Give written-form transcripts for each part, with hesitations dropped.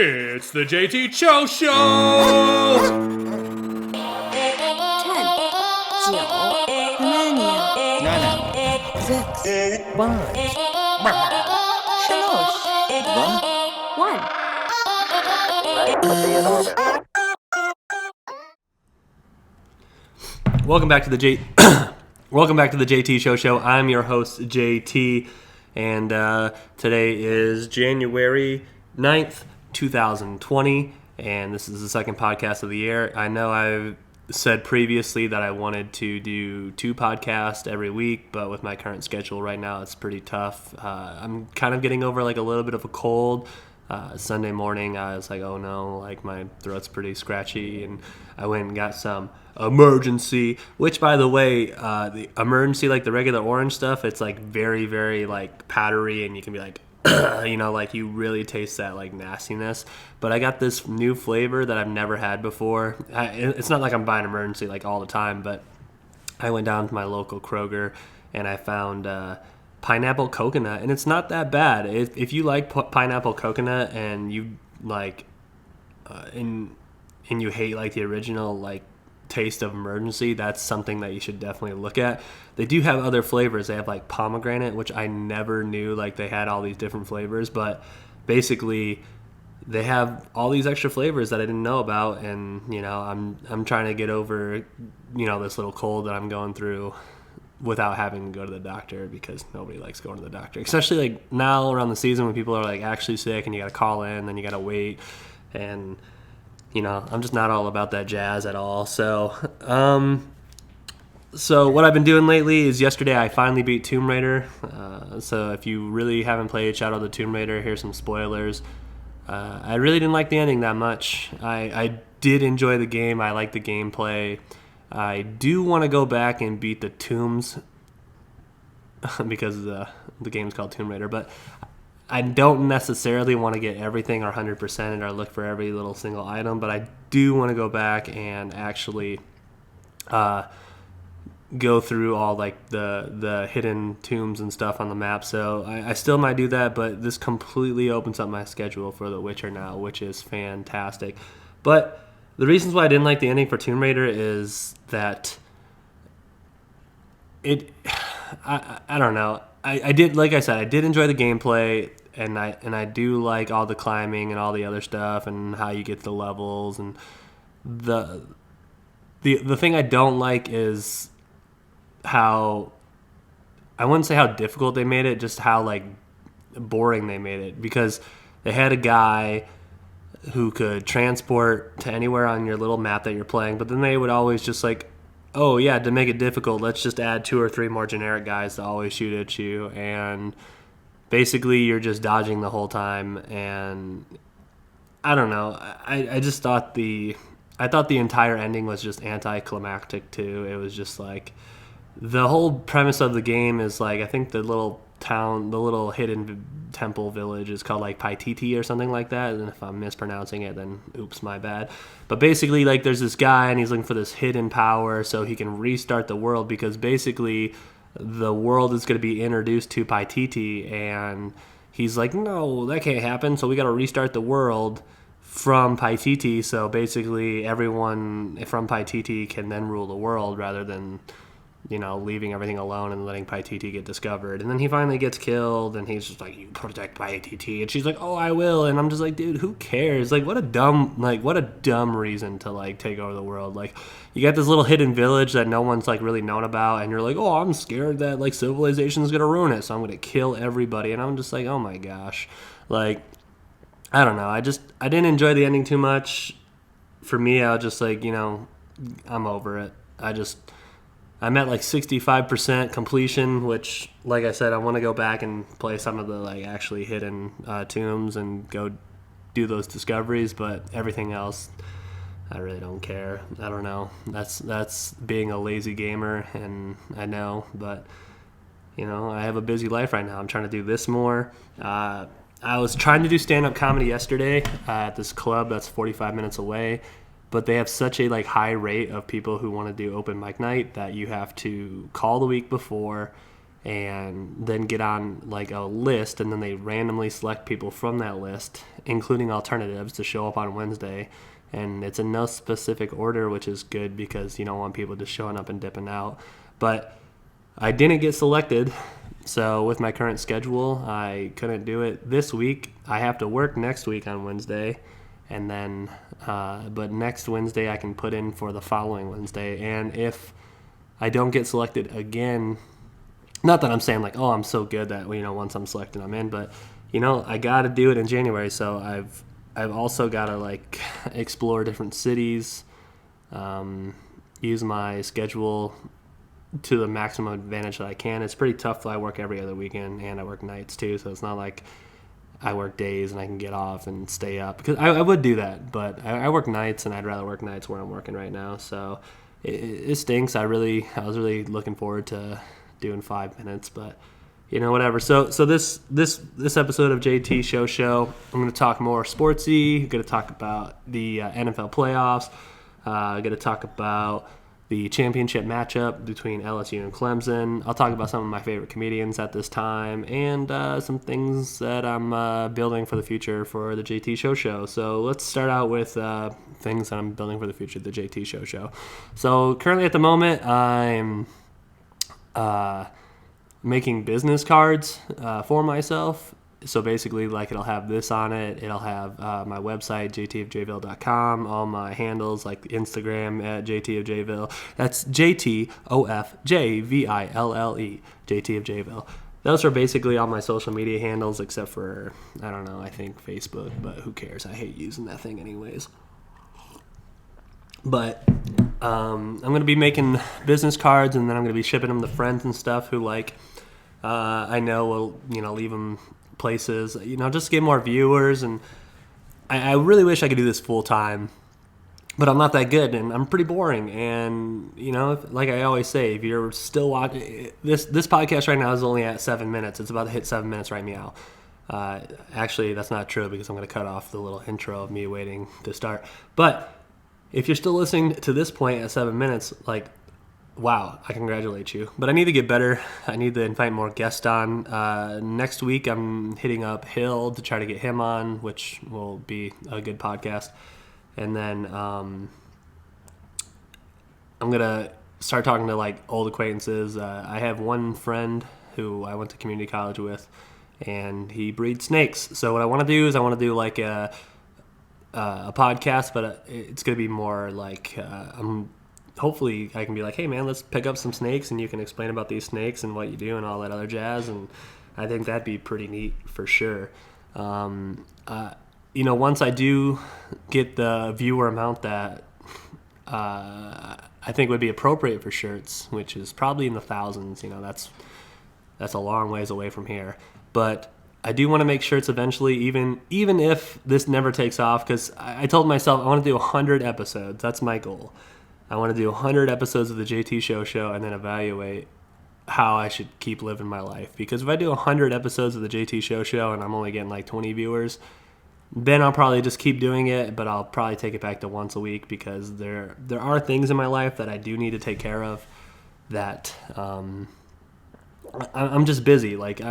It's the JT Cho Show! 10, 9, 8, 7, 6, 5, 4, 3, 2, 1. Welcome back to the JT Show. I'm your host, JT, and today is January 9th, 2020, and this is the second podcast of the year. I know I've said previously that I wanted to do 2 podcasts every week, but with my current schedule right now, it's pretty tough. I'm kind of getting over like a little bit of a cold. Sunday morning, I was like, oh no, like my throat's pretty scratchy, and I went and got some emergency, which by the way, the emergency, like the regular orange stuff, it's like very, very like powdery, and you can be like, like you really taste that like nastiness. But I got this new flavor that I've never had before. It's not like I'm buying emergency like all the time, but I went down to my local Kroger and I found pineapple coconut, and it's not that bad. If you like pineapple coconut and you like and you hate like the original like taste of emergency, that's something that you should definitely look at. They do have other flavors. They have like pomegranate, which I never knew like they had all these different flavors, but basically they have all these extra flavors that I didn't know about. And I'm trying to get over this little cold that I'm going through without having to go to the doctor, because nobody likes going to the doctor, especially like now around the season when people are like actually sick and you got to call in, then you got to wait, and I'm just not all about that jazz at all. So what I've been doing lately is yesterday I finally beat Tomb Raider. So if you really haven't played Shadow of the Tomb Raider, here's some spoilers. I really didn't like the ending that much. I did enjoy the game. I like the gameplay. I do want to go back and beat the tombs because the game's called Tomb Raider, but I don't necessarily want to get everything or 100% or look for every little single item, but I do want to go back and actually go through all like the hidden tombs and stuff on the map. So I still might do that, but this completely opens up my schedule for The Witcher now, which is fantastic. But the reasons why I didn't like the ending for Tomb Raider is that I don't know. I did, like I said, I did enjoy the gameplay, and I do like all the climbing and all the other stuff and how you get the levels, and the thing I don't like is how, I wouldn't say how difficult they made it, just how like boring they made it, because they had a guy who could transport to anywhere on your little map that you're playing, but then they would always just like, oh yeah, to make it difficult, let's just add 2 or 3 more generic guys to always shoot at you, and basically you're just dodging the whole time. And I don't know, I just thought the entire ending was just anticlimactic too. It was just like, the whole premise of the game is like, I think the little town, the little hidden temple village is called like Paititi or something like that, and if I'm mispronouncing it, then oops, my bad. But basically, like, there's this guy and he's looking for this hidden power so he can restart the world, because basically the world is going to be introduced to Paititi, and he's like, no, that can't happen, so we got to restart the world from Paititi, so basically everyone from Paititi can then rule the world, rather than leaving everything alone and letting Paititi get discovered. And then he finally gets killed, and he's just like, you protect Paititi, and she's like, oh, I will. And I'm just like, dude, who cares? Like, what a dumb reason to like take over the world. Like, you got this little hidden village that no one's like really known about, and you're like, oh, I'm scared that like civilization is gonna ruin it, so I'm gonna kill everybody. And I'm just like, oh my gosh, like, I don't know, I didn't enjoy the ending too much. For me, I was just like, I'm over it. I'm at like 65% completion, which, like I said, I want to go back and play some of the like actually hidden tombs and go do those discoveries. But everything else, I really don't care. I don't know. That's being a lazy gamer, and I know, but I have a busy life right now. I'm trying to do this more. I was trying to do stand-up comedy yesterday at this club that's 45 minutes away. But they have such a like high rate of people who want to do open mic night that you have to call the week before, and then get on like a list, and then they randomly select people from that list, including alternatives, to show up on Wednesday. And it's in no specific order, which is good because you don't want people just showing up and dipping out. But I didn't get selected, so with my current schedule, I couldn't do it this week. I have to work next week on Wednesday, and then but next Wednesday I can put in for the following Wednesday. And if I don't get selected again, not that I'm saying like, oh, I'm so good that once I'm selected I'm in, but I got to do it in January. So I've also got to like explore different cities, use my schedule to the maximum advantage that I can. It's pretty tough. I work every other weekend and I work nights too, so it's not like I work days and I can get off and stay up, because I would do that, but I work nights and I'd rather work nights where I'm working right now. So it stinks. I was really looking forward to doing 5 minutes, but whatever. So this episode of JT Show, I'm going to talk more sportsy. I'm going to talk about the NFL playoffs. I'm going to talk about the championship matchup between LSU and Clemson. I'll talk about some of my favorite comedians at this time, and some things that I'm building for the future for the JT Show. So let's start out with things that I'm building for the future of the JT Show. So currently at the moment, I'm making business cards for myself. So basically, like, it'll have this on it. It'll have my website, JTofJville.com, all my handles, like Instagram at JTofJville. That's JTofJville, JTofJville. Those are basically all my social media handles, except for, I don't know, I think Facebook, but who cares? I hate using that thing anyways. But I'm going to be making business cards, and then I'm going to be shipping them to friends and stuff who, like, I know will, leave them places, just to get more viewers. And I really wish I could do this full time, but I'm not that good, and I'm pretty boring. And like I always say, if you're still watching this podcast right now is only at 7 minutes. It's about to hit 7 minutes right meow. Actually, that's not true, because I'm going to cut off the little intro of me waiting to start. But if you're still listening to this point at 7 minutes, like, wow, I congratulate you. But I need to get better. I need to invite more guests on. Next week, I'm hitting up Hill to try to get him on, which will be a good podcast. And then I'm going to start talking to, like, old acquaintances. I have one friend who I went to community college with, and he breeds snakes. So what I want to do is like a podcast, but it's going to be more like hopefully I can be like, hey man, let's pick up some snakes and you can explain about these snakes and what you do and all that other jazz. And I think that'd be pretty neat for sure. Once I do get the viewer amount that I think would be appropriate for shirts, which is probably in the thousands, that's a long ways away from here. But I do want to make shirts eventually, even if this never takes off, because I told myself I want to do 100 episodes. That's my goal. I want to do 100 episodes of the JT Show and then evaluate how I should keep living my life. Because if I do 100 episodes of the JT Show and I'm only getting like 20 viewers, then I'll probably just keep doing it, but I'll probably take it back to once a week, because there are things in my life that I do need to take care of that I'm just busy. Like,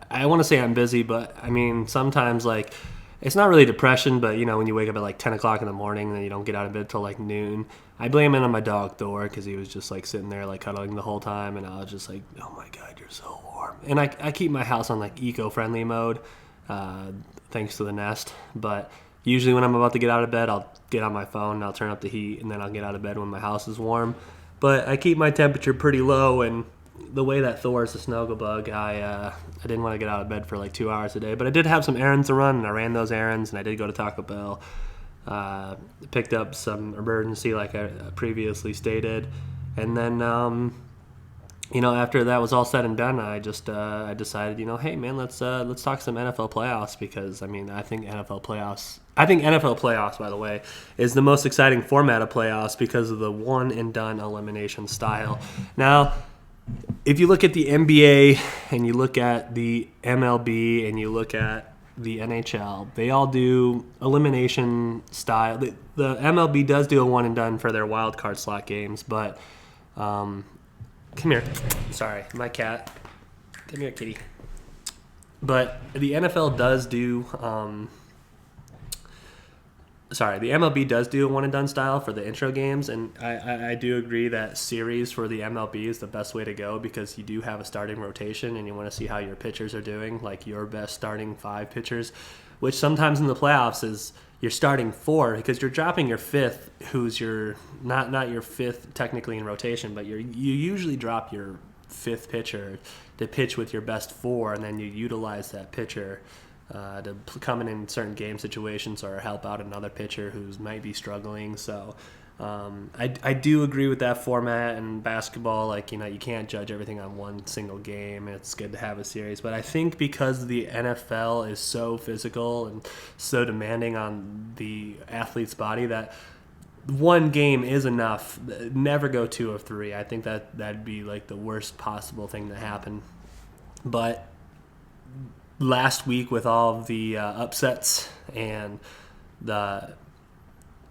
I want to say I'm busy, but I mean, sometimes, like, it's not really depression, but when you wake up at like 10 o'clock in the morning and then you don't get out of bed till like noon, I blame it on my dog Thor, because he was just like sitting there like cuddling the whole time, and I was just like, oh my god, you're so warm. And I keep my house on like eco-friendly mode, thanks to the Nest. But usually when I'm about to get out of bed, I'll get on my phone and I'll turn up the heat, and then I'll get out of bed when my house is warm. But I keep my temperature pretty low, and the way that Thor is a snugglebug, I didn't want to get out of bed for like 2 hours a day. But I did have some errands to run, and I ran those errands, and I did go to Taco Bell. Picked up some emergency, like I previously stated. And then, after that was all said and done, I decided, hey man, let's talk some NFL playoffs, because I think NFL playoffs, by the way, is the most exciting format of playoffs because of the one and done elimination style. Now, if you look at the NBA and you look at the MLB and you look at the NHL, they all do elimination style. The MLB does do a one and done for their wild card slot games, but come here. Sorry, my cat Come here, kitty. But the NFL does do, the MLB does do a one-and-done style for the intro games, and I do agree that series for the MLB is the best way to go because you do have a starting rotation, and you want to see how your pitchers are doing, like your best starting 5 pitchers, which sometimes in the playoffs is you're starting 4 because you're dropping your 5th, who's your not your 5th technically in rotation, but you usually drop your 5th pitcher to pitch with your best 4, and then you utilize that pitcher to come in certain game situations or help out another pitcher who might be struggling. So I do agree with that format in basketball. Like, you can't judge everything on one single game. It's good to have a series. But I think because the NFL is so physical and so demanding on the athlete's body that one game is enough. Never go 2 of 3. I think that'd be like the worst possible thing to happen. But last week with all of the upsets and the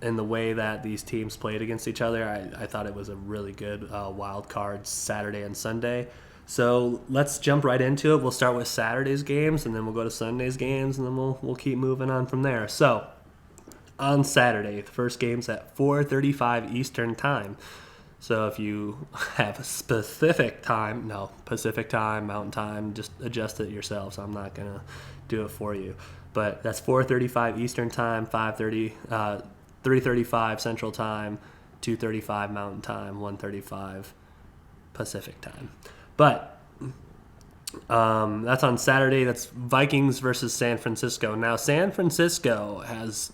way that these teams played against each other, I thought it was a really good wild card Saturday and Sunday. So let's jump right into it. We'll start with Saturday's games, and then we'll go to Sunday's games, and then we'll keep moving on from there. So on Saturday, the first game's at 4:35 Eastern Time. So if you have a Pacific time, Mountain Time, just adjust it yourselves. I'm not going to do it for you. But that's 4:35 Eastern Time, 3:35 Central Time, 2:35 Mountain Time, 1:35 Pacific Time. But that's on Saturday. That's Vikings versus San Francisco. Now, San Francisco has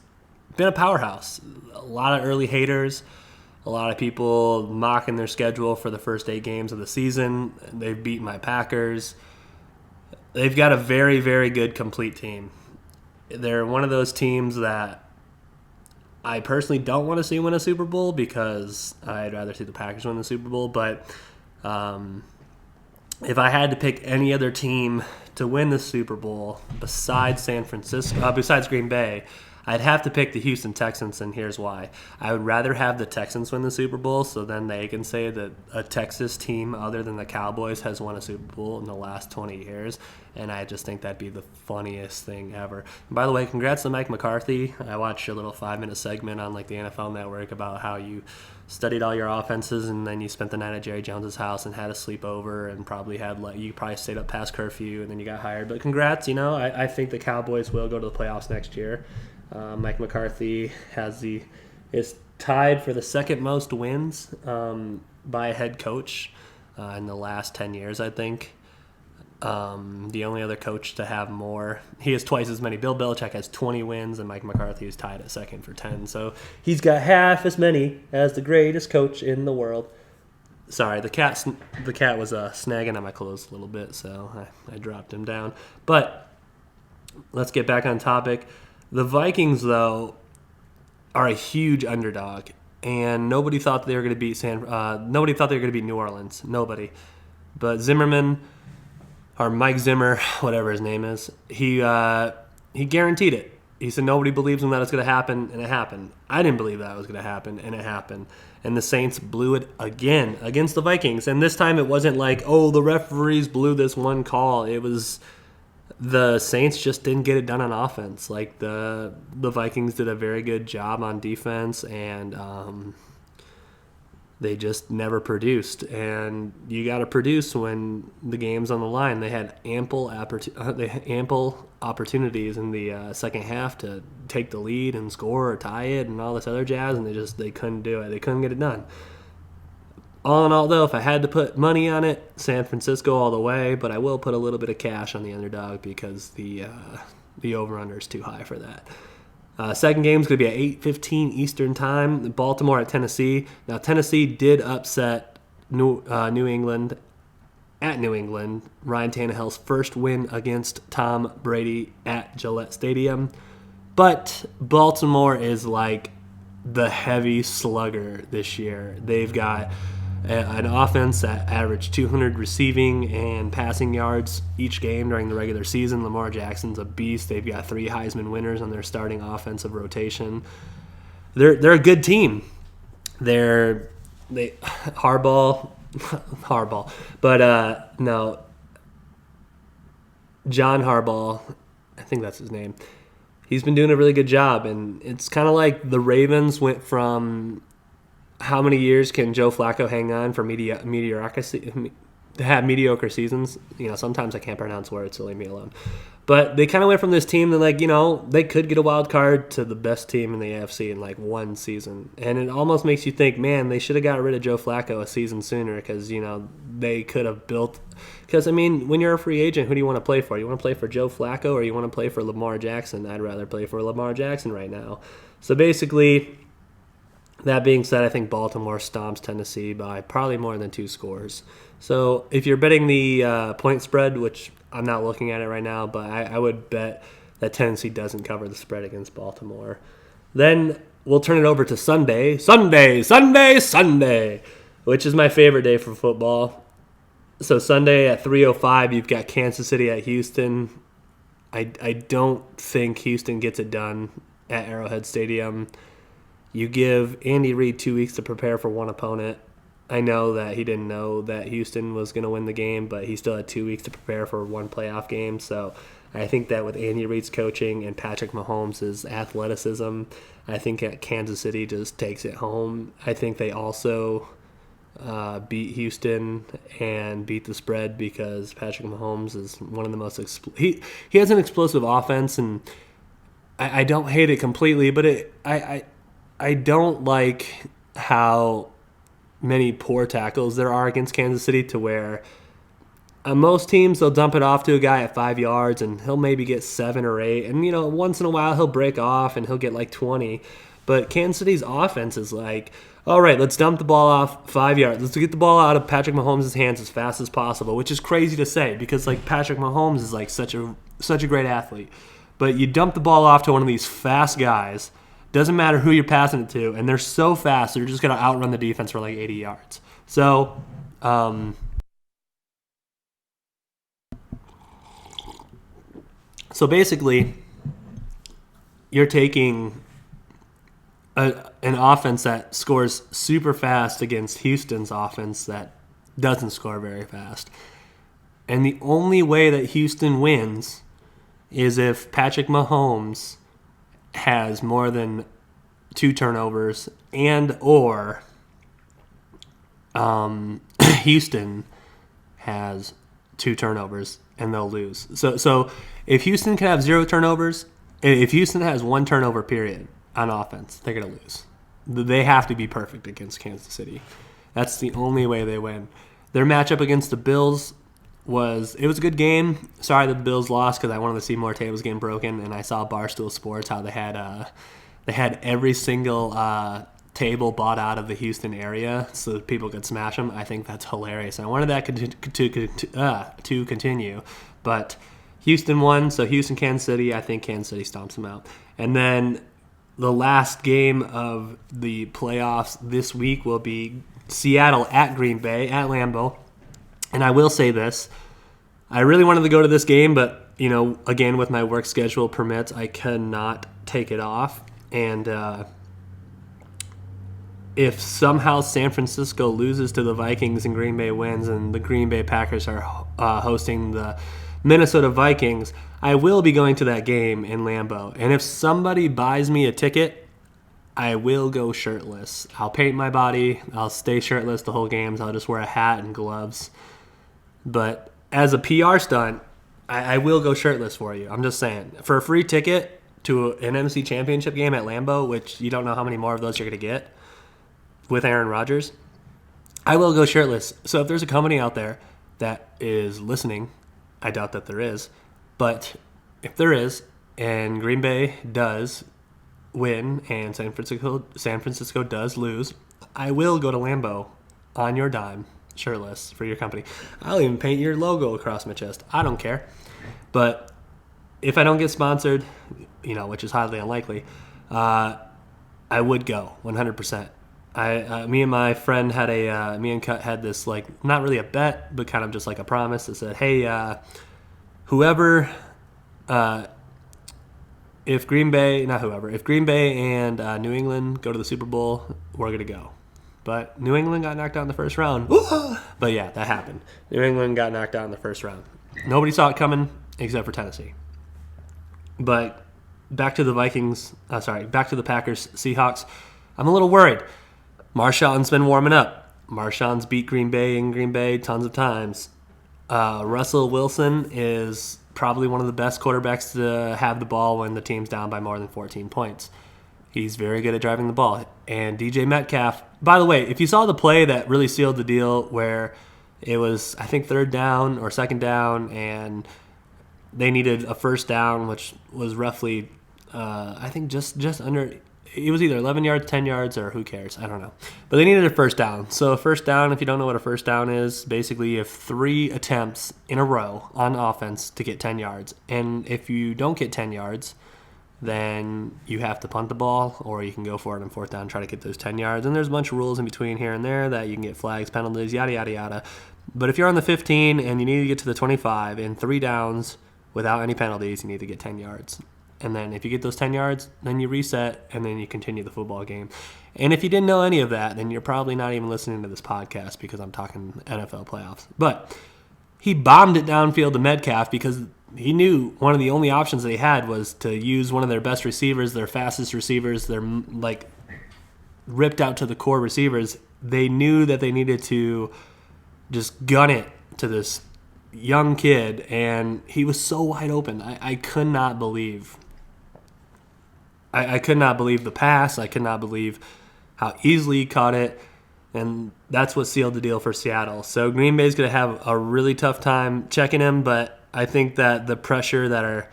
been a powerhouse. A lot of early haters. A lot of people mocking their schedule for the first 8 games of the season. They've beaten my Packers. They've got a very, very good complete team. They're one of those teams that I personally don't want to see win a Super Bowl because I'd rather see the Packers win the Super Bowl. But if I had to pick any other team to win the Super Bowl besides besides Green Bay, I'd have to pick the Houston Texans, and here's why. I would rather have the Texans win the Super Bowl so then they can say that a Texas team other than the Cowboys has won a Super Bowl in the last 20 years, and I just think that'd be the funniest thing ever. And by the way, congrats to Mike McCarthy. I watched your little 5-minute segment on like the NFL Network about how you studied all your offenses and then you spent the night at Jerry Jones's house and had a sleepover and you probably stayed up past curfew and then you got hired. But congrats, I think the Cowboys will go to the playoffs next year. Mike McCarthy is tied for the second most wins by a head coach in the last 10 years, I think. The only other coach to have more, he has twice as many. Bill Belichick has 20 wins, and Mike McCarthy is tied at second for 10. So he's got half as many as the greatest coach in the world. Sorry, the cat was snagging on my clothes a little bit, so I dropped him down. But let's get back on topic. The Vikings, though, are a huge underdog, and nobody thought they were going to beat nobody thought they were going to beat New Orleans. Nobody, but Zimmerman or Mike Zimmer, whatever his name is, he guaranteed it. He said nobody believes him that it's going to happen, and it happened. I didn't believe that was going to happen, and it happened. And the Saints blew it again against the Vikings, and this time it wasn't like, oh, the referees blew this one call. It was the Saints just didn't get it done on offense. Like the Vikings did a very good job on defense, and they just never produced. And you got to produce when the game's on the line. They had ample opportunities in the second half to take the lead and score or tie it and all this other jazz, and they couldn't do it. They couldn't get it done. All in all, though, if I had to put money on it, San Francisco all the way, but I will put a little bit of cash on the underdog because the over-under is too high for that. Second game is going to be at 8:15 Eastern Time, Baltimore at Tennessee. Now, Tennessee did upset New England at New England, Ryan Tannehill's first win against Tom Brady at Gillette Stadium. But Baltimore is like the heavy slugger this year. They've got an offense that averaged 200 receiving and passing yards each game during the regular season. Lamar Jackson's a beast. They've got 3 Heisman winners on their starting offensive rotation. They're a good team. Harbaugh, but no, John Harbaugh, I think that's his name, he's been doing a really good job. And it's kind of like the Ravens went from how many years can Joe Flacco hang on for mediocrity to have mediocre seasons. Sometimes I can't pronounce words, so leave me alone. But they kind of went from this team that, they could get a wild card to the best team in the AFC in like one season. And it almost makes you think, man, they should have got rid of Joe Flacco a season sooner because, they could have built. Because, when you're a free agent, who do you want to play for? You want to play for Joe Flacco or you want to play for Lamar Jackson? I'd rather play for Lamar Jackson right now. So basically, that being said, I think Baltimore stomps Tennessee by probably more than 2 scores. So if you're betting the point spread, which I'm not looking at it right now, but I would bet that Tennessee doesn't cover the spread against Baltimore. Then we'll turn it over to Sunday, which is my favorite day for football. So Sunday at 3:05, you've got Kansas City at Houston. I don't think Houston gets it done at Arrowhead Stadium. You give Andy Reid 2 weeks to prepare for one opponent. I know that he didn't know that Houston was going to win the game, but he still had 2 weeks to prepare for one playoff game. So I think that with Andy Reid's coaching and Patrick Mahomes' athleticism, I think Kansas City just takes it home. I think they also beat Houston and beat the spread because Patrick Mahomes is one of the most he has an explosive offense, and I don't hate it completely, but I don't like how many poor tackles there are against Kansas City to where most teams, they'll dump it off to a guy at 5 yards and he'll maybe get 7 or 8. And, once in a while he'll break off and he'll get like 20. But Kansas City's offense is like, all right, let's dump the ball off 5 yards. Let's get the ball out of Patrick Mahomes' hands as fast as possible, which is crazy to say because like Patrick Mahomes is like such a great athlete. But you dump the ball off to one of these fast guys. Doesn't matter who you're passing it to, and they're so fast, they're just going to outrun the defense for like 80 yards. So, basically, you're taking an offense that scores super fast against Houston's offense that doesn't score very fast. And the only way that Houston wins is if Patrick Mahomes has more than 2 turnovers and or Houston has 2 turnovers and they'll lose. So if Houston can have 0 turnovers, if Houston has 1 turnover period on offense, they're going to lose. They have to be perfect against Kansas City. That's the only way they win. Their matchup against the Bills was a good game. Sorry that the Bills lost because I wanted to see more tables getting broken, and I saw Barstool Sports how they had every single table bought out of the Houston area so that people could smash them. I think that's hilarious. I wanted that to continue, but Houston won, so Houston, Kansas City. I think Kansas City stomps them out, and then the last game of the playoffs this week will be Seattle at Green Bay at Lambeau. And I will say this, I really wanted to go to this game, but, again, with my work schedule permits, I cannot take it off. And if somehow San Francisco loses to the Vikings and Green Bay wins and the Green Bay Packers are hosting the Minnesota Vikings, I will be going to that game in Lambeau. And if somebody buys me a ticket, I will go shirtless. I'll paint my body. I'll stay shirtless the whole games. I'll just wear a hat and gloves. But as a PR stunt, I will go shirtless for you. I'm just saying. For a free ticket to an NFC Championship game at Lambeau, which you don't know how many more of those you're going to get with Aaron Rodgers, I will go shirtless. So if there's a company out there that is listening, I doubt that there is, but if there is, and Green Bay does win and San Francisco does lose, I will go to Lambeau on your dime, shirtless, for your company. I'll even paint your logo across my chest. I don't care. But if I don't get sponsored, which is highly unlikely, I would go 100%. Me and my friend had me and Cut had this, like, not really a bet, but kind of just like a promise that said, hey, whoever, if Green Bay and New England go to the Super Bowl, we're going to go. But New England got knocked out in the first round. But yeah, that happened. New England got knocked out in the first round. Nobody saw it coming. except for Tennessee. But back to the back to the Packers, Seahawks. I'm a little worried. Marshawn's been warming up. Marshawn's beat Green Bay in Green Bay tons of times. Russell Wilson is probably one of the best quarterbacks to have the ball when the team's down by more than 14 points. He's very good at driving the ball. And DJ Metcalf, by the way, if you saw the play that really sealed the deal where it was, I think, third down or second down, and they needed a first down, which was roughly, I think, just under, it was either 11 yards, 10 yards, or who cares? I don't know. But they needed a first down. So a first down, if you don't know what a first down is, basically you have 3 attempts in a row on offense to get 10 yards. And if you don't get 10 yards, then you have to punt the ball, or you can go for it on fourth down and try to get those 10 yards. And there's a bunch of rules in between here and there that you can get flags, penalties, yada, yada, yada. But if you're on the 15 and you need to get to the 25 in 3 downs without any penalties, you need to get 10 yards. And then if you get those 10 yards, then you reset, and then you continue the football game. And if you didn't know any of that, then you're probably not even listening to this podcast because I'm talking NFL playoffs. But he bombed it downfield to Metcalf because he knew one of the only options they had was to use one of their best receivers, their fastest receivers, their like ripped out to the core receivers. They knew that they needed to just gun it to this young kid, and he was so wide open. I could not believe. I could not believe the pass. I could not believe how easily he caught it, and that's what sealed the deal for Seattle. So Green Bay's going to have a really tough time checking him, but I think that the pressure that our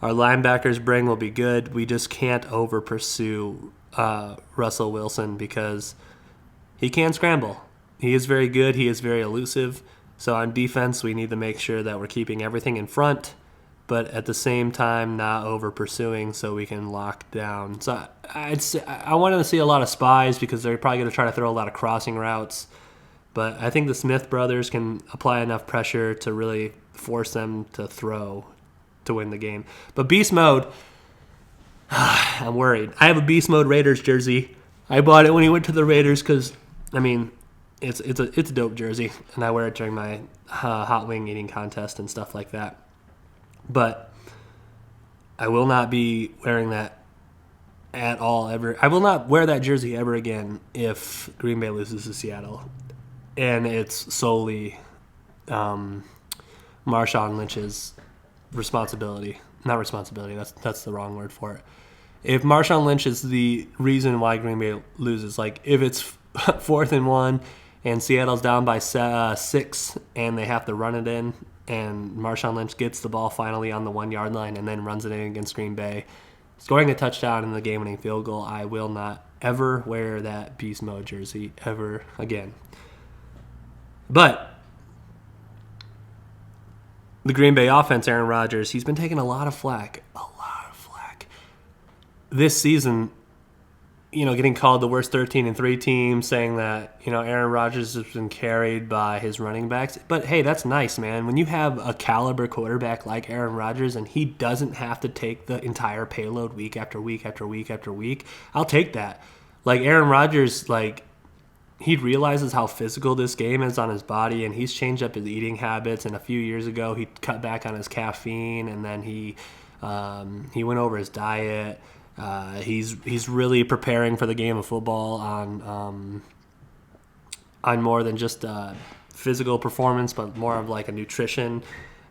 linebackers bring will be good. We just can't over-pursue Russell Wilson because he can scramble. He is very good. He is very elusive. So on defense, we need to make sure that we're keeping everything in front, but at the same time not over-pursuing so we can lock down. So I wanted to see a lot of spies because they're probably going to try to throw a lot of crossing routes. But I think the Smith brothers can apply enough pressure to really force them to throw to win the game. But beast mode, I'm worried. I have a beast mode Raiders jersey. I bought it when he went to the Raiders because, I mean, it's a dope jersey, and I wear it during my hot wing eating contest and stuff like that. But I will not be wearing that at all ever. I will not wear that jersey ever again if Green Bay loses to Seattle. And it's solely Marshawn Lynch's responsibility. Not responsibility, that's the wrong word for it. If Marshawn Lynch is the reason why Green Bay loses, like if it's 4th and 1 and Seattle's down by 6 and they have to run it in, and Marshawn Lynch gets the ball finally on the 1-yard line and then runs it in against Green Bay, scoring a touchdown in the game-winning field goal, I will not ever wear that beast mode jersey ever again. But the Green Bay offense, Aaron Rodgers, he's been taking a lot of flack. This season, getting called the worst 13-3 team, saying that, Aaron Rodgers has been carried by his running backs. But, hey, that's nice, man. When you have a caliber quarterback like Aaron Rodgers and he doesn't have to take the entire payload week after week after week after week, I'll take that. Like, Aaron Rodgers, he realizes how physical this game is on his body, and he's changed up his eating habits. And a few years ago, he cut back on his caffeine, and then he went over his diet. He's really preparing for the game of football on more than just physical performance, but more of like a nutrition.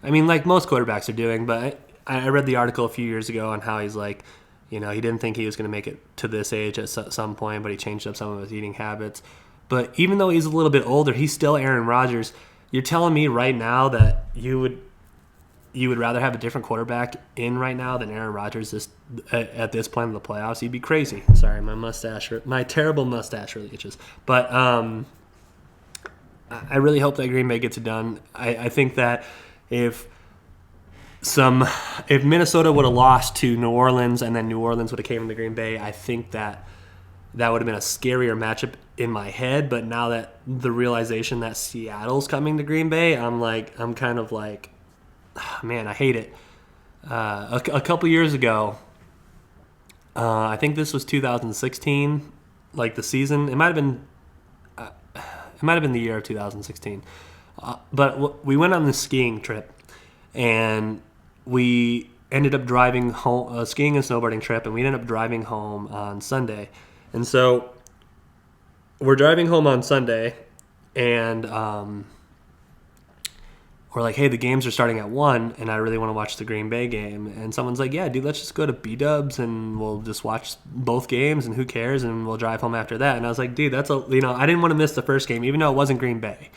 I mean, like most quarterbacks are doing. But I read the article a few years ago on how he's like, he didn't think he was going to make it to this age at some point, but he changed up some of his eating habits. But even though he's a little bit older, he's still Aaron Rodgers. You're telling me right now that you would rather have a different quarterback in right now than Aaron Rodgers at this point in the playoffs? You'd be crazy. Sorry, my terrible mustache really itches. But I really hope that Green Bay gets it done. I think that if Minnesota would have lost to New Orleans and then New Orleans would have came into Green Bay, I think that would have been a scarier matchup in my head. But now that the realization that Seattle's coming to Green Bay, I'm kind of like, man, I hate it. A couple years ago, I think this was 2016, like the season. It might have been the year of 2016. But we went on this skiing trip, and we ended up driving home, skiing and snowboarding trip, and we ended up driving home on Sunday. And so we're driving home on Sunday, and we're like, hey, the games are starting at 1, and I really want to watch the Green Bay game. And someone's like, yeah, dude, let's just go to B-Dubs, and we'll just watch both games, and who cares, and we'll drive home after that. And I was like, dude, I didn't want to miss the first game, even though it wasn't Green Bay.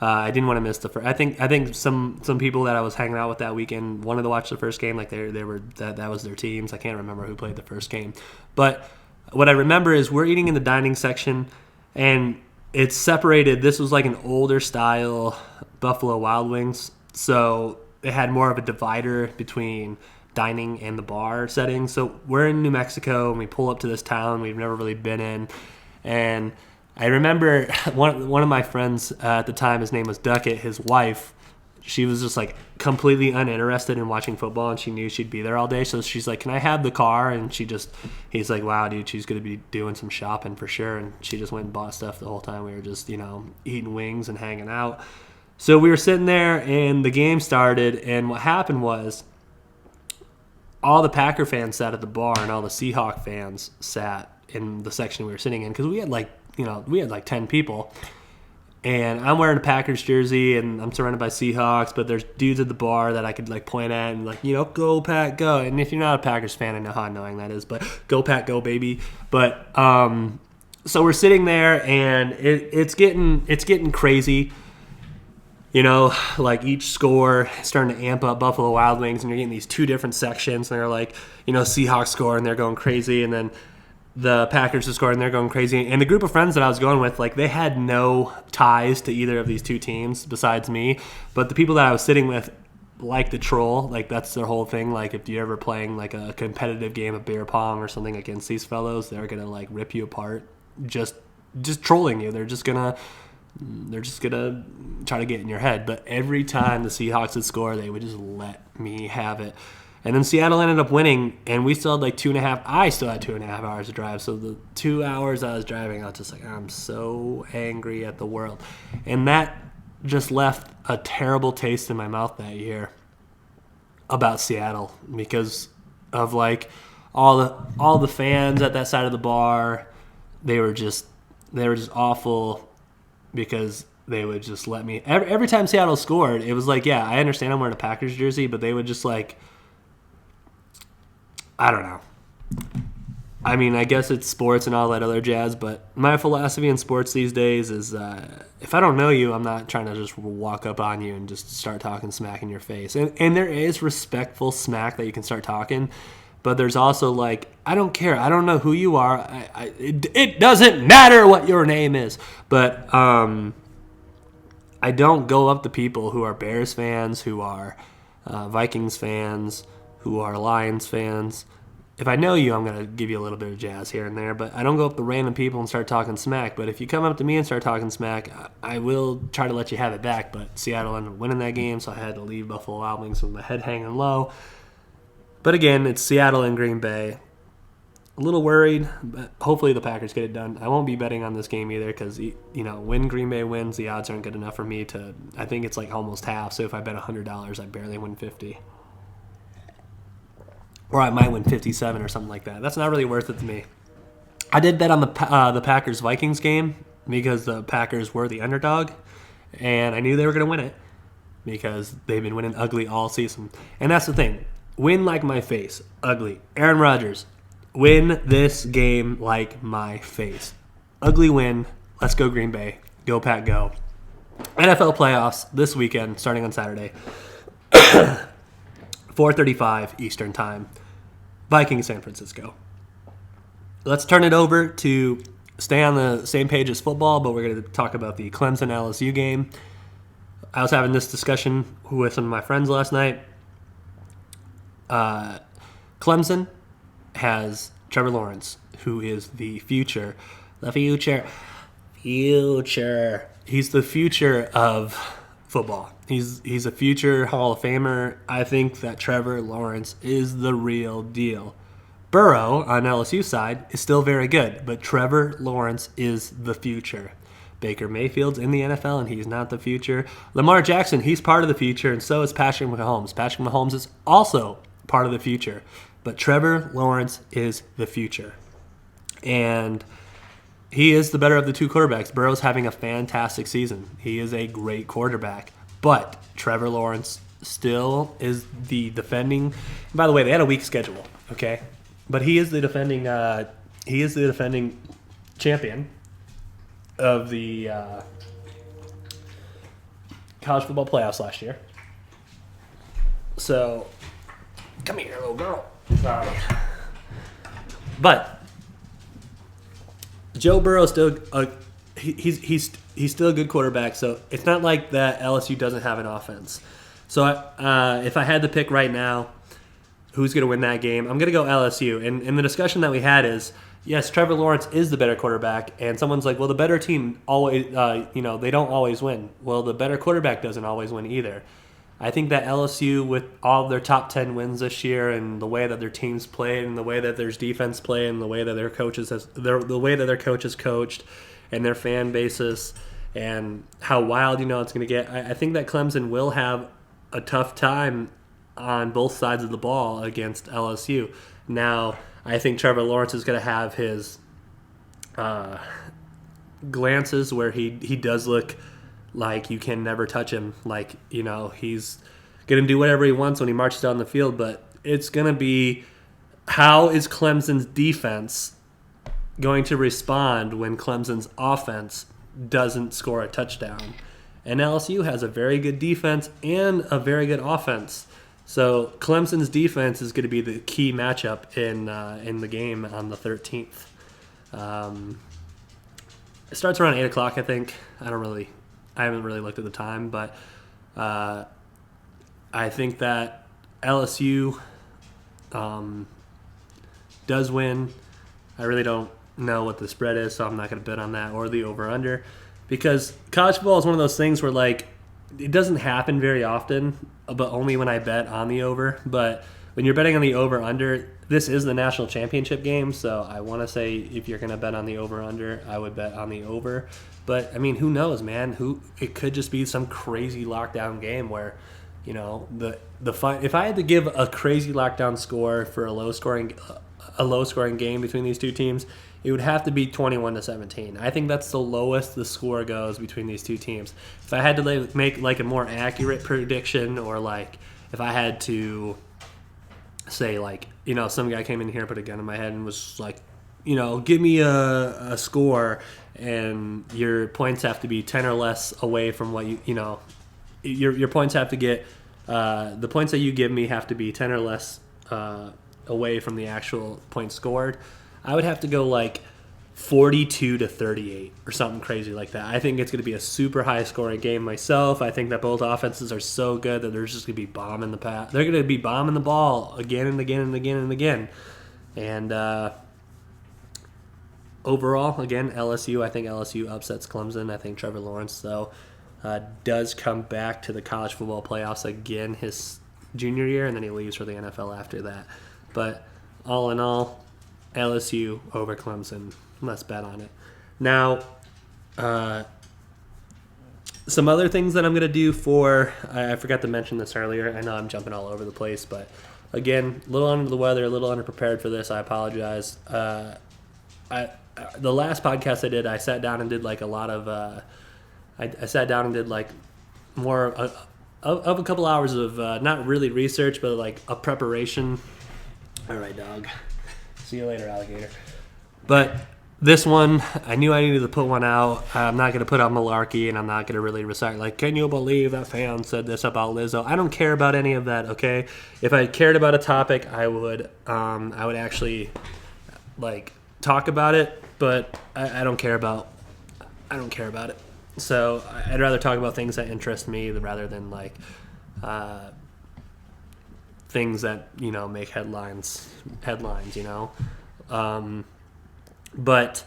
I didn't want to miss the first. I think some people that I was hanging out with that weekend wanted to watch the first game, like they were that was their teams. I can't remember who played the first game, but what I remember is we're eating in the dining section, and it's separated. This was like an older style Buffalo Wild Wings, so it had more of a divider between dining and the bar setting. So we're in New Mexico, and we pull up to this town we've never really been in, and I remember one of my friends at the time, his name was Duckett, his wife, she was just like completely uninterested in watching football, and she knew she'd be there all day. So she's like, can I have the car? And he's like, wow, dude, she's going to be doing some shopping for sure. And she just went and bought stuff the whole time. We were just, eating wings and hanging out. So we were sitting there, and the game started, and what happened was all the Packer fans sat at the bar, and all the Seahawk fans sat in the section we were sitting in, because we had like 10 people, and I'm wearing a Packers jersey, and I'm surrounded by Seahawks, but there's dudes at the bar that I could like point at and like, go Pack, go. And if you're not a Packers fan, I know how annoying that is, but go Pack, go baby. But so we're sitting there, and it's getting crazy. Like each score is starting to amp up Buffalo Wild Wings, and you're getting these two different sections, and they're like, Seahawks score, and they're going crazy, and then the Packers are scoring, and they're going crazy. And the group of friends that I was going with, like, they had no ties to either of these two teams besides me. But the people that I was sitting with like to troll. Like, that's their whole thing. Like, if you're ever playing, like, a competitive game of beer pong or something against these fellows, they're going to, like, rip you apart just trolling you. They're just gonna try to get in your head. But every time the Seahawks would score, they would just let me have it. And then Seattle ended up winning, and we still had like 2.5. I still had 2.5 hours to drive. So the 2 hours I was driving, I was just like, I'm so angry at the world. And that just left a terrible taste in my mouth that year about Seattle, because of like all the fans at that side of the bar. They were just awful, because they would just let me. Every time Seattle scored, it was like, yeah, I understand I'm wearing a Packers jersey, but they would just like, I don't know. I mean, I guess it's sports and all that other jazz, but my philosophy in sports these days is if I don't know you, I'm not trying to just walk up on you and just start talking smack in your face. And there is respectful smack that you can start talking, but there's also like, I don't care. I don't know who you are. It doesn't matter what your name is. But I don't go up to people who are Bears fans, who are Vikings fans, who are Lions fans. If I know you, I'm going to give you a little bit of jazz here and there, but I don't go up to random people and start talking smack. But if you come up to me and start talking smack, I will try to let you have it back. But Seattle ended up winning that game, so I had to leave Buffalo Wild Wings with my head hanging low. But again, it's Seattle and Green Bay. A little worried, but hopefully the Packers get it done. I won't be betting on this game either, because, when Green Bay wins, the odds aren't good enough for me to, I think it's like almost half. So if I bet $100, I barely win 50. Or I might win 57 or something like that. That's not really worth it to me. I did bet on the Packers-Vikings game because the Packers were the underdog, and I knew they were going to win it because they've been winning ugly all season. And that's the thing. Win like my face. Ugly. Aaron Rodgers, win this game like my face. Ugly win. Let's go Green Bay. Go Pack, go. NFL playoffs this weekend, starting on Saturday. 4:35 Eastern Time. Vikings, San Francisco. Let's turn it over to stay on the same page as football, but we're going to talk about the Clemson-LSU game. I was having this discussion with some of my friends last night. Clemson has Trevor Lawrence, who is the future. The future. He's the future of football. He's a future Hall of Famer. I think that Trevor Lawrence is the real deal. Burrow, on LSU side, is still very good, but Trevor Lawrence is the future. Baker Mayfield's in the NFL, and he's not the future. Lamar Jackson, he's part of the future, and so is Patrick Mahomes. Patrick Mahomes is also part of the future. But Trevor Lawrence is the future. And he is the better of the two quarterbacks. Burrow's having a fantastic season. He is a great quarterback. But Trevor Lawrence still is the defending. By the way, they had a weak schedule, okay? But he is the defending champion of the college football playoffs last year. So, come here, little girl. Sorry. But Joe Burrow still he's still a good quarterback. So it's not like that LSU doesn't have an offense. So if I had to pick right now, who's going to win that game, I'm going to go LSU. And the discussion that we had is, yes, Trevor Lawrence is the better quarterback, and someone's like, well, the better team always, they don't always win. Well, the better quarterback doesn't always win either. I think that LSU, with all of their top 10 wins this year, and the way that their teams played, and the way that their defense played, and the way that their coaches coached, and their fan bases, and how wild it's going to get, I think that Clemson will have a tough time on both sides of the ball against LSU. Now, I think Trevor Lawrence is going to have his glances where he does look like you can never touch him. Like, he's going to do whatever he wants when he marches down the field, but it's going to be, how is Clemson's defense going to respond when Clemson's offense doesn't score a touchdown? And LSU has a very good defense and a very good offense. So Clemson's defense is going to be the key matchup in the game on the 13th. It starts around 8 o'clock, I think. I haven't really looked at the time, but I think that LSU does win. I really don't know what the spread is, so I'm not going to bet on that or the over-under, because college football is one of those things where, like, it doesn't happen very often, but only when I bet on the over. But when you're betting on the over-under, this is the national championship game, so I want to say if you're going to bet on the over-under, I would bet on the over. But, I mean, who knows, man? It could just be some crazy lockdown game where, if I had to give a crazy lockdown score for a low-scoring game between these two teams, it would have to be 21-17. I think that's the lowest the score goes between these two teams. If I had to make like a more accurate prediction, or like if I had to say, like, some guy came in here, put a gun in my head and was like, give me a score, and your points have to be 10 or less away from what your points have to get, the points that you give me have to be 10 or less away from the actual points scored. I would have to go like 42-38 or something crazy like that. I think it's going to be a super high scoring game myself. I think that both offenses are so good that they're just going to be bombing the pass. They're going to be bombing the ball again and again and again and again. And overall, again, LSU. I think LSU upsets Clemson. I think Trevor Lawrence, though, does come back to the college football playoffs again his junior year, and then he leaves for the NFL after that. But all in all, LSU over Clemson. Let's bet on it. Now, some other things that I'm going to do I forgot to mention this earlier. I know I'm jumping all over the place, but again, a little under the weather, a little underprepared for this. I apologize. The last podcast I did, I sat down and did like a lot of, I sat down and did like more of a couple hours of not really research, but like a preparation. All right, dog. See you later, alligator. But this one, I knew I needed to put one out. I'm not going to put out malarkey, and I'm not going to really recite, like, can you believe that fan said this about Lizzo? I don't care about any of that, okay? If I cared about a topic, I would actually, like, talk about it, but I don't care about it. So I'd rather talk about things that interest me rather than, like, things that, make headlines, but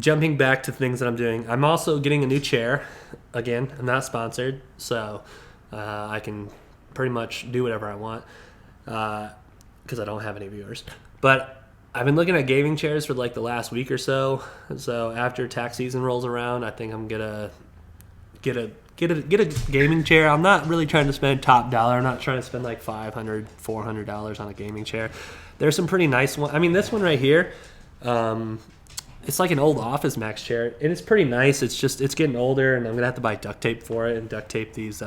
jumping back to things that I'm doing, I'm also getting a new chair. Again, I'm not sponsored, so I can pretty much do whatever I want because I don't have any viewers. But I've been looking at gaming chairs for like the last week or so. So after tax season rolls around, I think I'm gonna get a gaming chair. I'm not really trying to spend top dollar. I'm not trying to spend like $500-$400 on a gaming chair. There's some pretty nice ones. I mean, this one right here, it's like an old Office Max chair, and it's pretty nice. It's getting older, and I'm gonna have to buy duct tape for it and duct tape these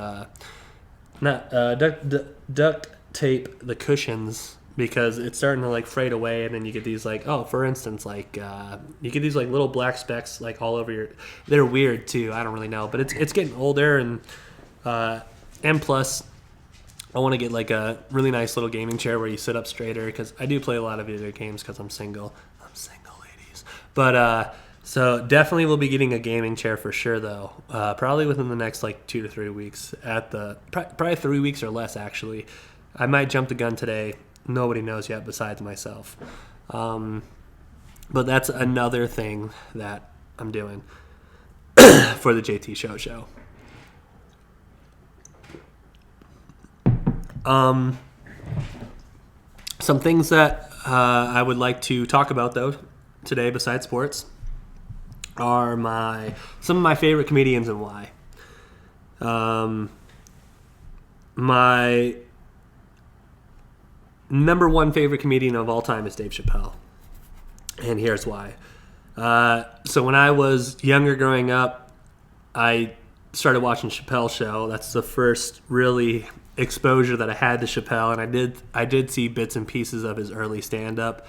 duct tape the cushions because it's starting to like fade away, and then you get these like, for instance, like you get these like little black specks like all over your. They're weird too. I don't really know, but it's getting older, and plus, I want to get like a really nice little gaming chair where you sit up straighter because I do play a lot of video games because I'm single. I'm single, ladies. But so definitely we'll be getting a gaming chair for sure though. Probably within the next like 2 to 3 weeks. Probably 3 weeks or less actually. I might jump the gun today. Nobody knows yet besides myself. But that's another thing that I'm doing for the JT Show. Some things that I would like to talk about though today besides sports are some of my favorite comedians and why. My number one favorite comedian of all time is Dave Chappelle. And here's why. So when I was younger growing up, I started watching Chappelle's show. That's the first really exposure that I had to Chappelle, and I did see bits and pieces of his early stand-up.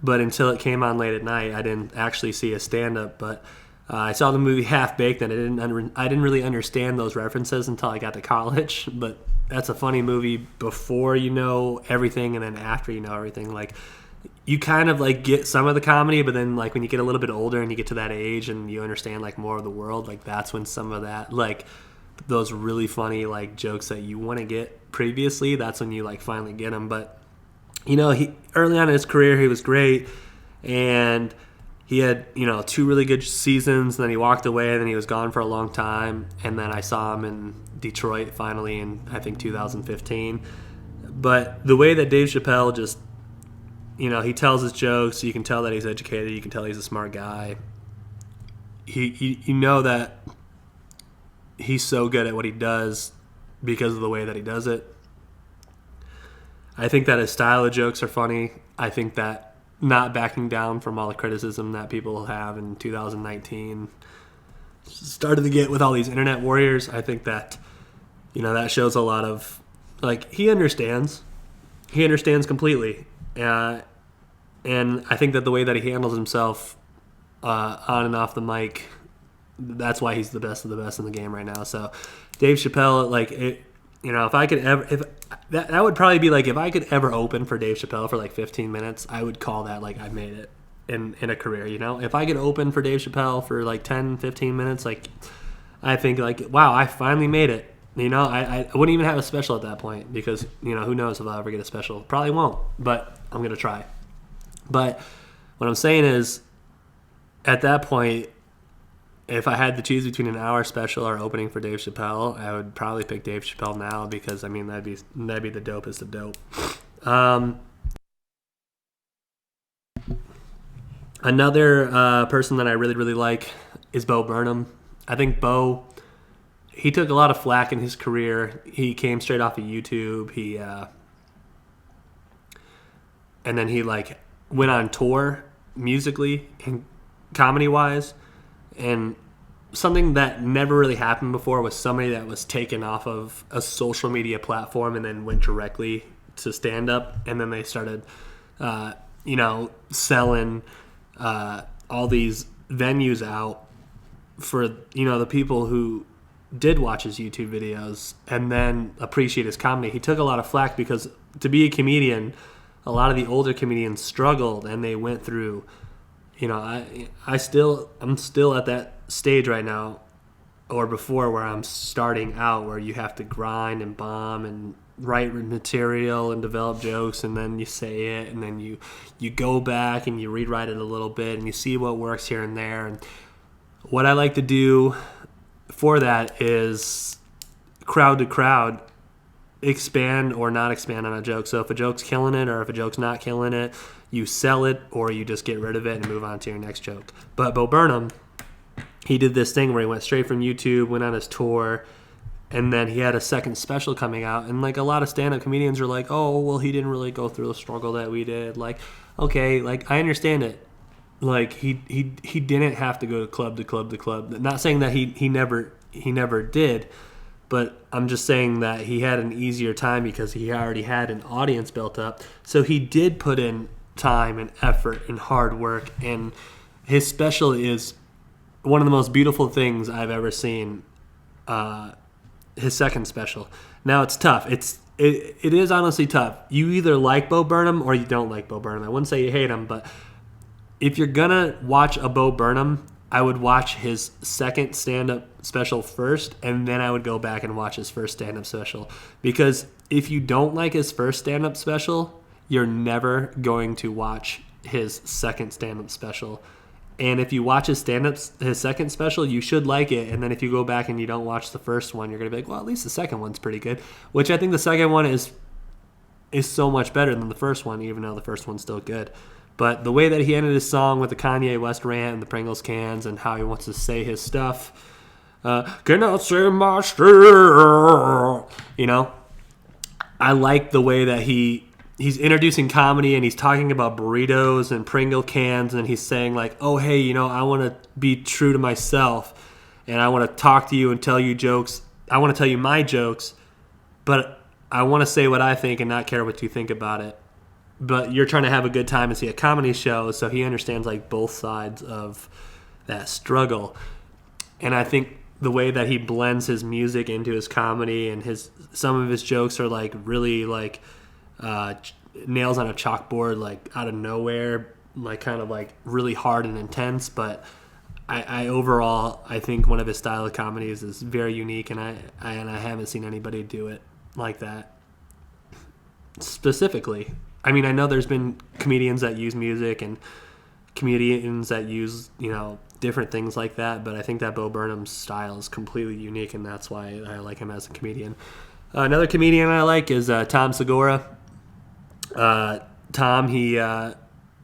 But until it came on late at night, I didn't actually see his stand-up. But I saw the movie Half Baked, and I didn't really understand those references until I got to college. But that's a funny movie before you know everything, and then after you know everything. Like, you kind of like get some of the comedy, but then like when you get a little bit older and you get to that age and you understand like more of the world, like that's when some of that like those really funny like jokes that you want to get previously, that's when you like finally get them. But you know, he early on in his career he was great, and he had 2 really good seasons, and then he walked away, and then he was gone for a long time, and then I saw him in Detroit finally in I think 2015. But the way that Dave Chappelle just he tells his jokes, you can tell that he's educated, you can tell he's a smart guy. You know that he's so good at what he does because of the way that he does it. I think that his style of jokes are funny. I think that not backing down from all the criticism that people have in 2019 started to get with all these internet warriors. I think that that shows a lot of like he understands completely. And I think that the way that he handles himself on and off the mic, that's why he's the best of the best in the game right now. So Dave Chappelle, like, if I could ever, that would probably be like if I could ever open for Dave Chappelle for like 15 minutes, I would call that like I made it in a career. If I could open for Dave Chappelle for like 10, 15 minutes, like I think like wow, I finally made it. I wouldn't even have a special at that point because, who knows if I'll ever get a special. Probably won't, but I'm going to try. But what I'm saying is, at that point, if I had to choose between an hour special or opening for Dave Chappelle, I would probably pick Dave Chappelle now because, I mean, that'd be the dopest of dope. Another person that I really, really like is Bo Burnham. I think Bo... He took a lot of flack in his career. He came straight off of YouTube. And then he like went on tour musically and comedy wise. And something that never really happened before was somebody that was taken off of a social media platform and then went directly to stand up. And then they started, selling all these venues out for the people who did watch his YouTube videos and then appreciate his comedy. He took a lot of flack because to be a comedian, a lot of the older comedians struggled and they went through, I'm still at that stage right now or before where I'm starting out where you have to grind and bomb and write material and develop jokes and then you say it and then you go back and you rewrite it a little bit and you see what works here and there. And what I like to do for that is crowd to crowd expand or not expand on a joke. So if a joke's killing it or if a joke's not killing it, you sell it or you just get rid of it and move on to your next joke. But Bo Burnham, he did this thing where he went straight from YouTube, went on his tour, and then he had a second special coming out. And like a lot of stand-up comedians are like, oh, well, he didn't really go through the struggle that we did. Like, okay, like I understand it. Like he didn't have to go to club to club to club. Not saying that he never did, but I'm just saying that he had an easier time because he already had an audience built up. So he did put in time and effort and hard work, and his special is one of the most beautiful things I've ever seen. His second special. Now it's tough. It is honestly tough. You either like Bo Burnham or you don't like Bo Burnham. I wouldn't say you hate him, but if you're gonna watch a Bo Burnham, I would watch his second stand-up special first, and then I would go back and watch his first stand-up special. Because if you don't like his first stand-up special, you're never going to watch his second stand-up special. And if you watch his second special, you should like it. And then if you go back and you don't watch the first one, you're going to be like, well, at least the second one's pretty good. Which I think the second one is so much better than the first one, even though the first one's still good. But the way that he ended his song with the Kanye West rant and the Pringles cans and how he wants to say his stuff, cannot say my stuff, I like the way that he's introducing comedy and he's talking about burritos and Pringle cans, and he's saying like, oh, hey, I want to be true to myself and I want to talk to you and tell you jokes. I want to tell you my jokes, but I want to say what I think and not care what you think about it. But you're trying to have a good time and see a comedy show, so he understands like both sides of that struggle. And I think the way that he blends his music into his comedy and some of his jokes are like really like nails on a chalkboard, like out of nowhere, like kind of like really hard and intense. But I overall, I think one of his style of comedies is very unique, and I haven't seen anybody do it like that specifically. I mean, I know there's been comedians that use music and comedians that use, different things like that, but I think that Bo Burnham's style is completely unique, and that's why I like him as a comedian. Another comedian I like is Tom Segura. Tom,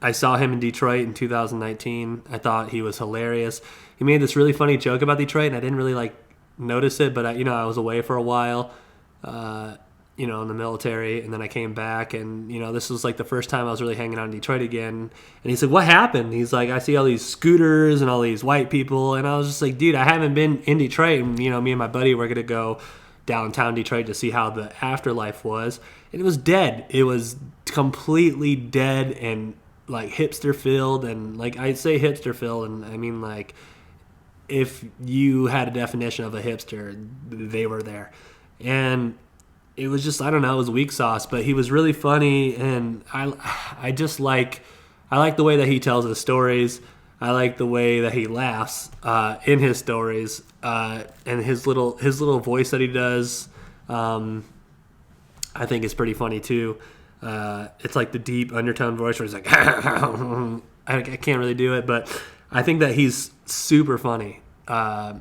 I saw him in Detroit in 2019. I thought he was hilarious. He made this really funny joke about Detroit, and I didn't really notice it, but I was away for a while. In the military, and then I came back, and this was like the first time I was really hanging out in Detroit again. And he's like, what happened? He's like, I see all these scooters and all these white people, and I was just like, dude, I haven't been in Detroit. And me and my buddy were gonna go downtown Detroit to see how the afterlife was, and it was dead. It was completely dead and like hipster filled, and like I say hipster filled, and I mean like if you had a definition of a hipster, they were there. And it was just, I don't know, it was weak sauce, but he was really funny, and I just like the way that he tells his stories. I like the way that he laughs in his stories, and his little voice that he does, I think is pretty funny too. It's like the deep undertone voice where he's like, I can't really do it, but I think that he's super funny. I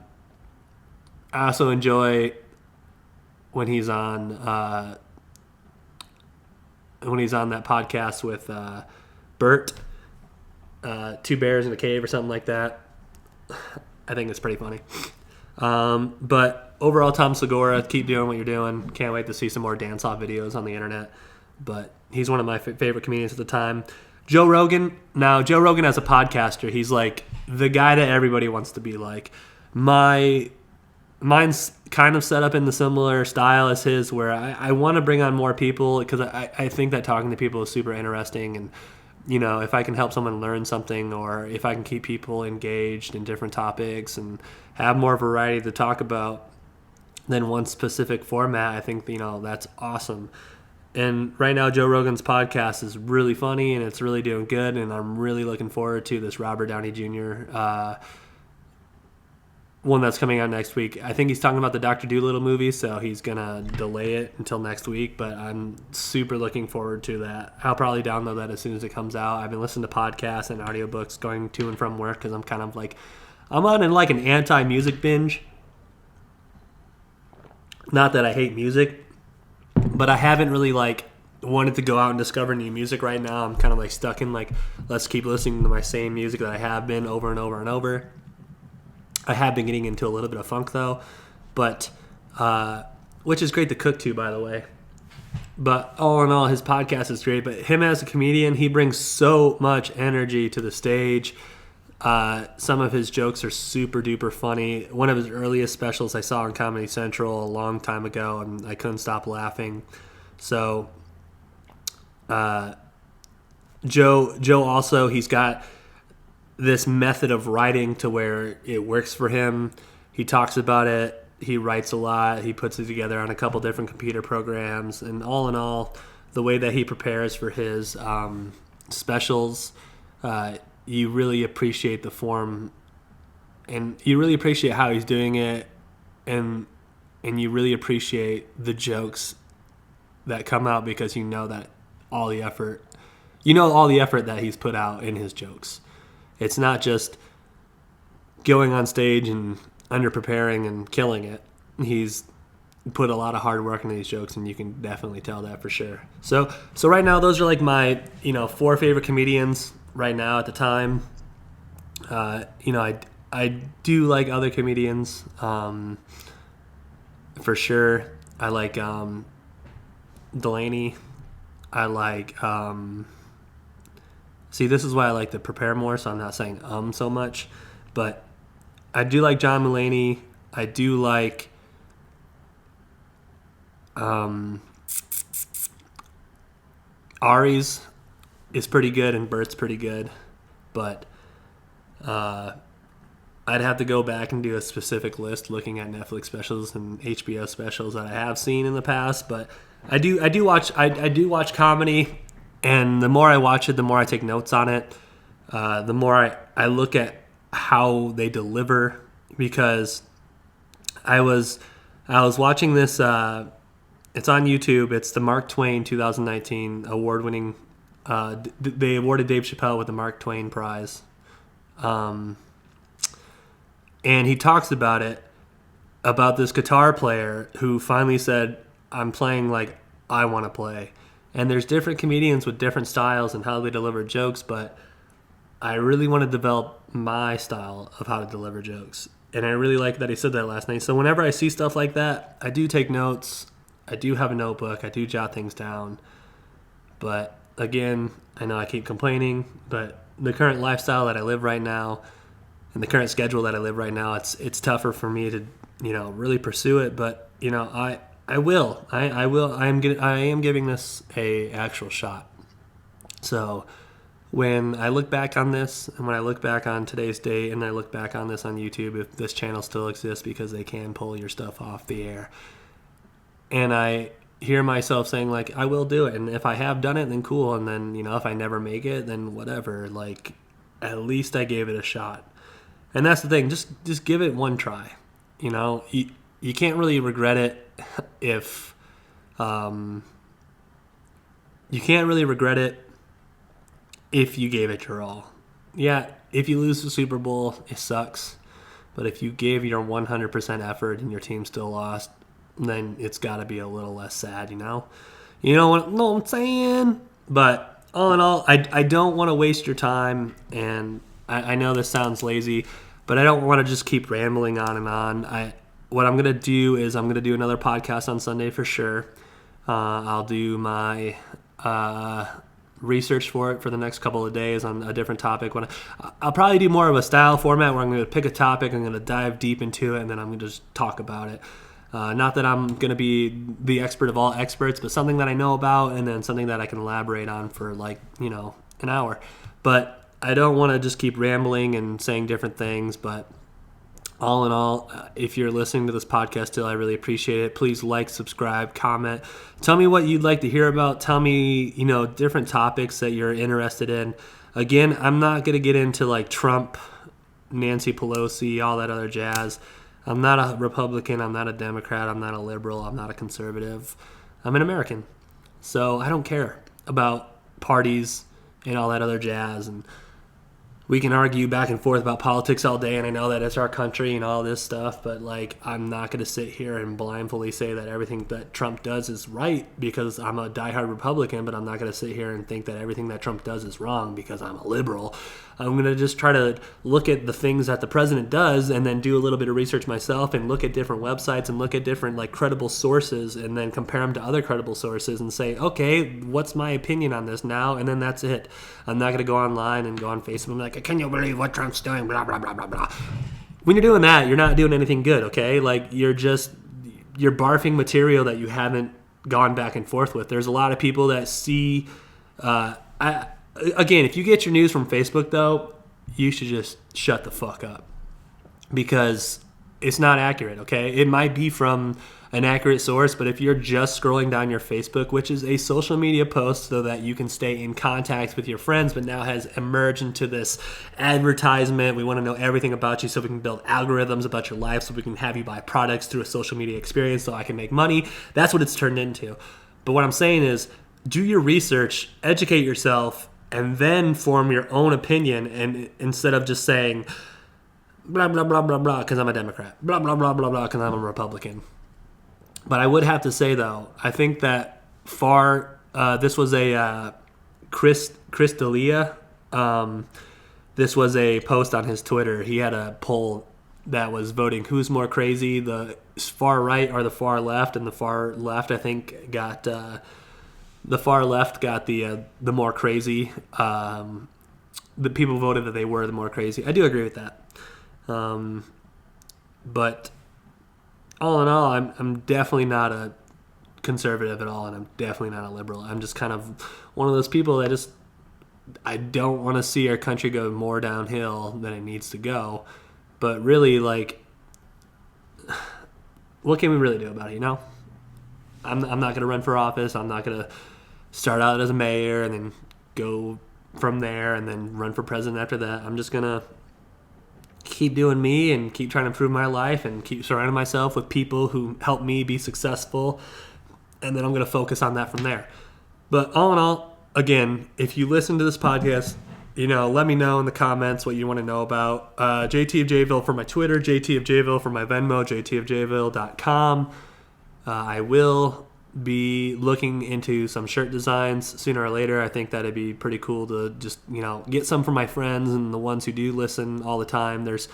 also enjoy when he's on that podcast with Bert, Two Bears in a Cave or something like that. I think it's pretty funny. But overall, Tom Segura, keep doing what you're doing. Can't wait to see some more dance-off videos on the internet. But he's one of my favorite comedians at the time. Joe Rogan. Now, Joe Rogan as a podcaster, he's like the guy that everybody wants to be like. Mine's kind of set up in the similar style as his, where I want to bring on more people because I think that talking to people is super interesting, and if I can help someone learn something, or if I can keep people engaged in different topics and have more variety to talk about than one specific format, I think that's awesome. And right now Joe Rogan's podcast is really funny and it's really doing good, and I'm really looking forward to this Robert Downey Jr. One that's coming out next week. I think he's talking about the Dr. Dolittle movie, so he's going to delay it until next week, but I'm super looking forward to that. I'll probably download that as soon as it comes out. I've been listening to podcasts and audiobooks going to and from work because I'm kind of like, I'm on an anti-music binge. Not that I hate music, but I haven't really wanted to go out and discover new music right now. I'm kind of like stuck in like, let's keep listening to my same music that I have been over and over and over. I have been getting into a little bit of funk though, but which is great to cook to, by the way. But all in all, his podcast is great. But him as a comedian, he brings so much energy to the stage. Some of his jokes are super duper funny. One of his earliest specials I saw on Comedy Central a long time ago, and I couldn't stop laughing. So Joe also, he's got this method of writing to where it works for him. He talks about it. He writes a lot. He puts it together on a couple different computer programs. And all in all, the way that he prepares for his specials, you really appreciate the form. And you really appreciate how he's doing it. And you really appreciate the jokes that come out because you know that all the effort that he's put out in his jokes. It's not just going on stage and under-preparing and killing it. He's put a lot of hard work into these jokes, and you can definitely tell that for sure. So right now, those are like my 4 favorite comedians right now at the time. I do like other comedians for sure. I like Delaney. I like see, this is why I like to prepare more, so I'm not saying so much, but I do like John Mulaney. I do like Ari's is pretty good and Bert's pretty good, but I'd have to go back and do a specific list looking at Netflix specials and HBO specials that I have seen in the past. But I do watch comedy, and the more I watch it, the more I take notes on it. The more I look at how they deliver, because I was watching this. It's on YouTube. It's the Mark Twain 2019 award-winning. They awarded Dave Chappelle with the Mark Twain Prize, and he talks about this guitar player who finally said, "I'm playing like I want to play." And there's different comedians with different styles and how they deliver jokes, but I really want to develop my style of how to deliver jokes. And I really like that he said that last night. So whenever I see stuff like that, I do take notes. I do have a notebook. I do jot things down. But again, I know I keep complaining, but the current lifestyle that I live right now and the current schedule that I live right now, it's tougher for me to, really pursue it. But, I will. I will. I am giving this a actual shot. So when I look back on this, and when I look back on today's date, and I look back on this on YouTube, if this channel still exists, because they can pull your stuff off the air, and I hear myself saying, like, I will do it, and if I have done it, then cool, and then, if I never make it, then whatever, like, at least I gave it a shot. And that's the thing, just give it one try. You can't really regret it if you can't really regret it if you gave it your all. Yeah, if you lose the Super Bowl, it sucks. But if you gave your 100% effort and your team still lost, then it's got to be a little less sad, You know what I'm saying? But all in all, I don't want to waste your time, and I know this sounds lazy, but I don't want to just keep rambling on and on. What I'm going to do is I'm going to do another podcast on Sunday for sure. I'll do my research for it for the next couple of days on a different topic. I'll probably do more of a style format where I'm going to pick a topic, I'm going to dive deep into it, and then I'm going to just talk about it. Not that I'm going to be the expert of all experts, but something that I know about, and then something that I can elaborate on for an hour. But I don't want to just keep rambling and saying different things, but all in all, if you're listening to this podcast still, I really appreciate it. Please like, subscribe, comment. Tell me what you'd like to hear about. Tell me, different topics that you're interested in. Again, I'm not going to get into Trump, Nancy Pelosi, all that other jazz. I'm not a Republican. I'm not a Democrat. I'm not a liberal. I'm not a conservative. I'm an American. So I don't care about parties and all that other jazz and we can argue back and forth about politics all day, and I know that it's our country and all this stuff, but like I'm not going to sit here and blindly say that everything that Trump does is right because I'm a diehard Republican, but I'm not going to sit here and think that everything that Trump does is wrong because I'm a liberal. I'm going to just try to look at the things that the president does and then do a little bit of research myself and look at different websites and look at different like credible sources and then compare them to other credible sources and say, okay, what's my opinion on this now? And then that's it. I'm not going to go online and go on Facebook and be like, can you believe what Trump's doing? Blah, blah, blah, blah, blah. When you're doing that, you're not doing anything good, okay? Like you're barfing material that you haven't gone back and forth with. There's a lot of people that see, again, if you get your news from Facebook, though, you should just shut the fuck up because it's not accurate, okay? It might be from an accurate source, but if you're just scrolling down your Facebook, which is a social media post so that you can stay in contact with your friends, but now has emerged into this advertisement. We want to know everything about you so we can build algorithms about your life so we can have you buy products through a social media experience so I can make money. That's what it's turned into. But what I'm saying is do your research, educate yourself, and then form your own opinion, and instead of just saying blah, blah, blah, blah, blah, because I'm a Democrat, blah, blah, blah, blah, blah, because I'm a Republican. But I would have to say, though, I think that this was a Chris D'Elia. This was a post on his Twitter. He had a poll that was voting who's more crazy, the far right or the far left, and the far left, I think, got... the far left got the more crazy. The people voted that they were the more crazy. I do agree with that. But all in all, I'm definitely not a conservative at all, and I'm definitely not a liberal. I'm just kind of one of those people that I don't want to see our country go more downhill than it needs to go. But really, like, what can we really do about it, you know? I'm not going to run for office. I'm not going to start out as a mayor and then go from there and then run for president after that. I'm just going to keep doing me and keep trying to improve my life and keep surrounding myself with people who help me be successful. And then I'm going to focus on that from there. But all in all, again, if you listen to this podcast, let me know in the comments what you want to know about. JTofJville for my Twitter, JTofJville for my Venmo, JTofJville.com. I will be looking into some shirt designs sooner or later. I think that it'd be pretty cool to just, get some from my friends and the ones who do listen all the time. There's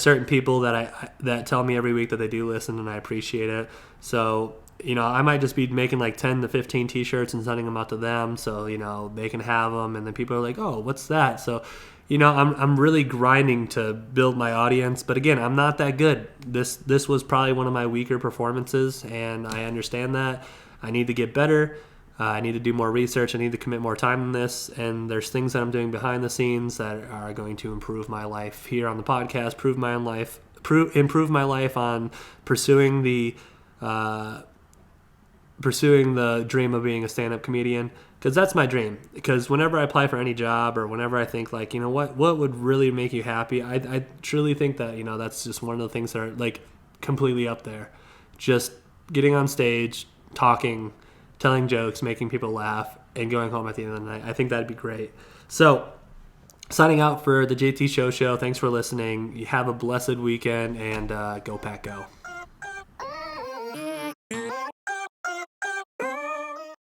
certain people that tell me every week that they do listen, and I appreciate it. So, I might just be making like 10 to 15 t-shirts and sending them out to them so, they can have them. And then people are like, oh, what's that? So, I'm really grinding to build my audience. But again, I'm not that good. This was probably one of my weaker performances, and I understand that. I need to get better. I need to do more research. I need to commit more time in this. And there's things that I'm doing behind the scenes that are going to improve my life here on the podcast, improve my life on pursuing the dream of being a stand-up comedian, because that's my dream. Because whenever I apply for any job or whenever I think like, what would really make you happy, I truly think that, that's just one of the things that are like completely up there. Just getting on stage, talking, telling jokes, making people laugh, and going home at the end of the night. I think that'd be great. So, signing out for the JT Show. Thanks for listening. You have a blessed weekend, and go Pack Go.